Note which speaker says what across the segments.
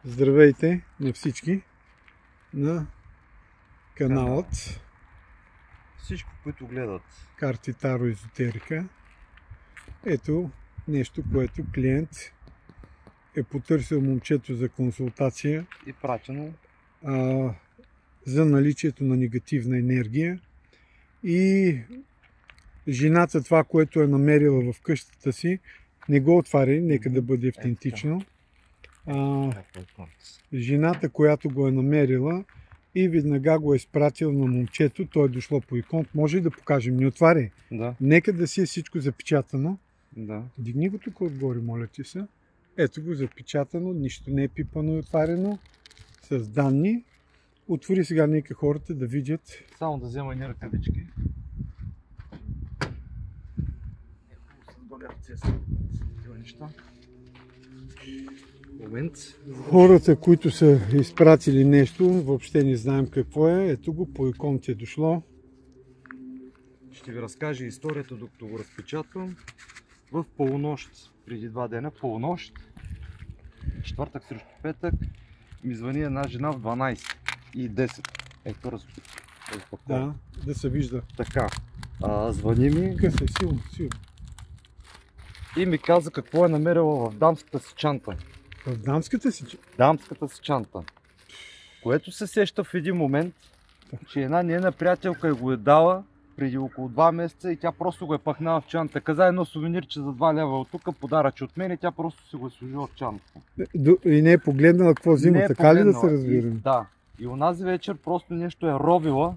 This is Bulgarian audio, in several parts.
Speaker 1: Здравейте на всички на каналът
Speaker 2: Всички, които гледат
Speaker 1: Карти Таро Езотерика. Ето нещо, което клиент е потърсил момчето за консултация
Speaker 2: и пратено
Speaker 1: за наличието на негативна енергия и жената това, което е намерила в къщата си, не го отваря, нека да бъде автентично. Жената, която го е намерила и веднага го е изпратил на момчето, той е дошло по икон. Може ли да покажем? Не отваряй.
Speaker 2: Да.
Speaker 1: Нека да си е всичко запечатано.
Speaker 2: Да.
Speaker 1: Дигни го тук отгоре, моля ти се. Ето го запечатано, нищо не е пипано и отварено, с данни. Отвори сега, нека хората да видят.
Speaker 2: Само да взема едни ръкавички. Момент.
Speaker 1: Хората, които са изпратили нещо, въобще не знаем какво е. Ето го, по иконите е дошло.
Speaker 2: Ще ви разкажа историята, докато го разпечатвам. В полунощ, преди 2 дена, полунощ, четвъртък срещу петък, ми звъни една жена в 12:10. Ето разпаковка.
Speaker 1: Да се вижда.
Speaker 2: Така, звъни ми
Speaker 1: Къса е, силно.
Speaker 2: и ми каза какво е намерила в дамската си чанта.
Speaker 1: В дамската си?
Speaker 2: Дамската си чанта. Което се сеща в един момент, че една нейна приятелка го е дала преди около 2 месеца и тя просто го е пахнала в чанта. Каза едно сувенирче за 2 лева от тук, подаръче от мен и тя просто си го е сложила в чантата.
Speaker 1: И не е погледнала какво взима, така ли да се разбираме?
Speaker 2: Да. И онази вечер просто нещо е ровила.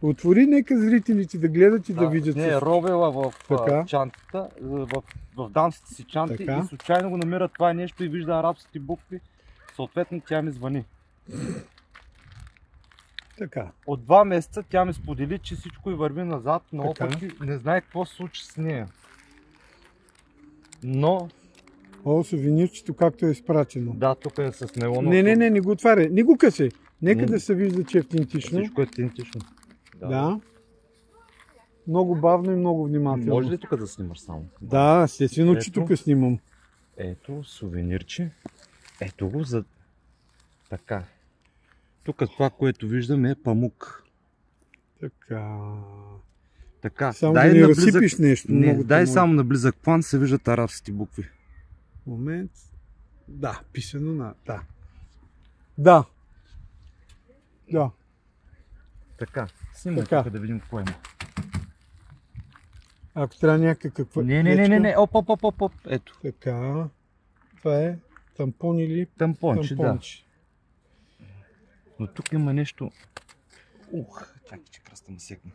Speaker 1: Отвори, нека зрителите да гледат и да видят.
Speaker 2: Не е ровила в
Speaker 1: така.
Speaker 2: чантата, в дамските си чанти
Speaker 1: така.
Speaker 2: И случайно го намира това нещо и вижда арабските букви. Съответно тя ми звъни.
Speaker 1: Така.
Speaker 2: От 2 месеца тя ми сподели, че всичко й върви назад, но пък не знае какво се случи с нея. Но...
Speaker 1: Сувенирчето както е изпратено.
Speaker 2: Да, тук е с неоното.
Speaker 1: Не го отваря. Не го късе. Нека да се вижда, че е автентично.
Speaker 2: Всичко е автентично.
Speaker 1: Да. Много бавно и много внимателно.
Speaker 2: Може ли тук да снимаш само?
Speaker 1: Да, естествено, че тук снимам.
Speaker 2: Ето сувенирче. Ето го за... Така. Тук това, което виждаме е памук. Така.
Speaker 1: Само дай да не разсипиш нещо.
Speaker 2: Не, дай само на близък план се виждат арабските букви.
Speaker 1: Момент. Да, писано на... Да.
Speaker 2: Така. Снимай тук да видим какво има.
Speaker 1: Ако трябва някаква...
Speaker 2: Не. Оп. Ето.
Speaker 1: Така. Това е тампон или...
Speaker 2: Тампонче, да. Но тук има нещо... Чакай, че кръста ме секна.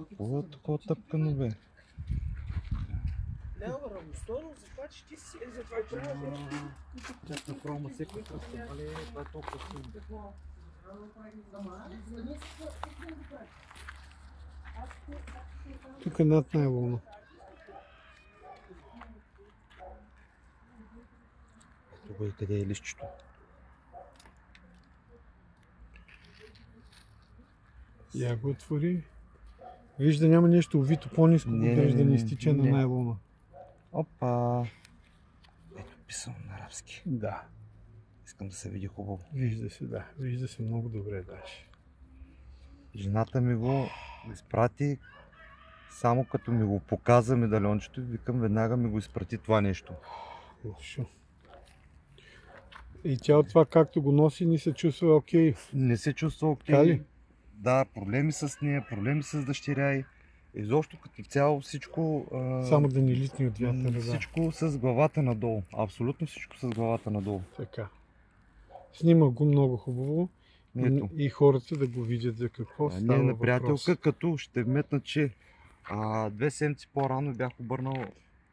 Speaker 2: Какво е такова тъпкано, бе?
Speaker 3: Няма равностойно, затова че ти си за това трябва.
Speaker 2: Чак направо ме секна кръста, това е толкова силно.
Speaker 1: Тук е над найлона.
Speaker 2: Тук и къде е листчето?
Speaker 1: Я го отвори. Вижда, няма нещо увито по-ниско, да не изтича на найлона.
Speaker 2: Опа! Ето писано на арабски.
Speaker 1: Да.
Speaker 2: Искам да се види хубаво.
Speaker 1: Вижда се, да. Вижда се много добре даже.
Speaker 2: Жената ми го изпрати, само като ми го показа медальончето, викам веднага ми го изпрати това нещо.
Speaker 1: Лошо. И тя от това както го носи не се чувства окей.
Speaker 2: Не се чувства окей. Да, проблеми с нея, проблеми с дъщеря й. Изобщо като цяло всичко...
Speaker 1: Само да ни литни от вятъра.
Speaker 2: Всичко с главата надолу. Абсолютно всичко с главата надолу.
Speaker 1: Така. Снима го много хубаво.
Speaker 2: Ето.
Speaker 1: И хората да го видят за какво става въпрос.
Speaker 2: Нейна приятелка, като ще вметна, че 2 седмици по-рано бях обърнал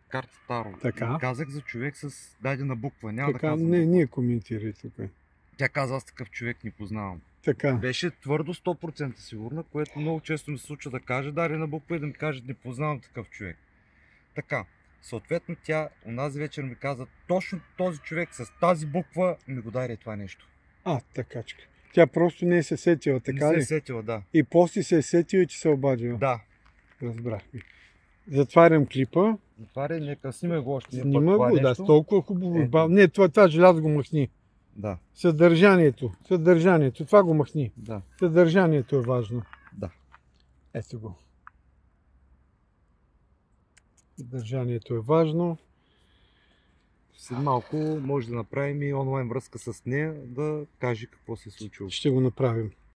Speaker 2: карта Таро.
Speaker 1: Така.
Speaker 2: Казах за човек с дадена буква. Няма
Speaker 1: така,
Speaker 2: да казвам.
Speaker 1: Не, ние коментирай тук.
Speaker 2: Тя каза, аз такъв човек не познавам.
Speaker 1: Така.
Speaker 2: Беше твърдо 100% сигурна, което много често ми се случва да каже дадена буква и да ми каже, не познавам такъв човек. Така. Съответно тя онази вечер ми каза, точно този човек с тази буква ми го даде това нещо.
Speaker 1: Такачка. Тя просто не е се сетила, така ли?
Speaker 2: Не се е сетила, да.
Speaker 1: И после се е сетила, че се е обадила.
Speaker 2: Да.
Speaker 1: разбрахме. Затварям клипа.
Speaker 2: Затваряй, нека снимай го още.
Speaker 1: Снима го, да,
Speaker 2: нещо.
Speaker 1: толкова хубаво.
Speaker 2: Ето.
Speaker 1: Не, това желязо го махни.
Speaker 2: Да,
Speaker 1: Съдържанието, това го махни.
Speaker 2: да,
Speaker 1: Съдържанието е важно.
Speaker 2: да.
Speaker 1: Ето го. Съдържанието е важно.
Speaker 2: След малко може да направим и онлайн връзка с нея, да каже какво се е случило.
Speaker 1: Ще го направим.